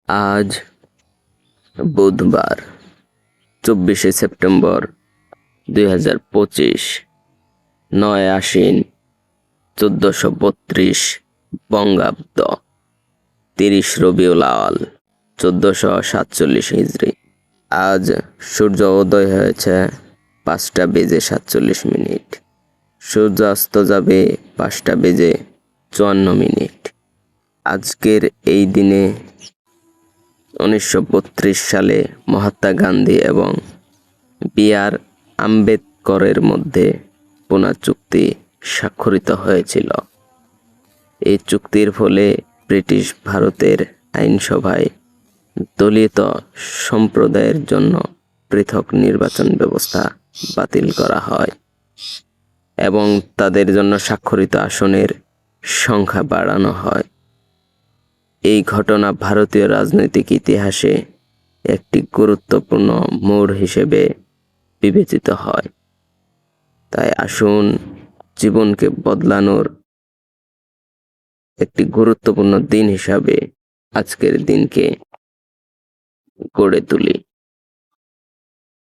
আজ বুধবার 24শে সেপ্টেম্বর 2025, 9 আশ্বিন 1432 বঙ্গাব্দ, 30 রবিউল আওয়াল 1447 হিজরি। আজ সূর্য উদয় হয়েছে 5টা বেজে 47 মিনিট, সূর্য অস্ত যাবে 5টা বেজে 54 মিনিট। আজকের এই দিনে 1932 সালে মহাত্মা গান্ধী এবং বি.আর. আম্বেদকরের মধ্যে পুনা চুক্তি স্বাক্ষরিত হয়েছিল। এই চুক্তির ফলে ব্রিটিশ ভারতের আইনসভায় দলিত সম্প্রদায়ের জন্য পৃথক নির্বাচন ব্যবস্থা বাতিল করা হয় এবং তাদের জন্য স্বাক্ষরিত আসনের সংখ্যা বাড়ানো হয়। এই ঘটনা ভারতীয় রাজনৈতিক ইতিহাসে একটি গুরুত্বপূর্ণ মোড় হিসেবে বিবেচিত হয়। তাই আসুন জীবনকে বদলানোর একটি গুরুত্বপূর্ণ দিন হিসাবে আজকের দিনকে গড়ে তুলি।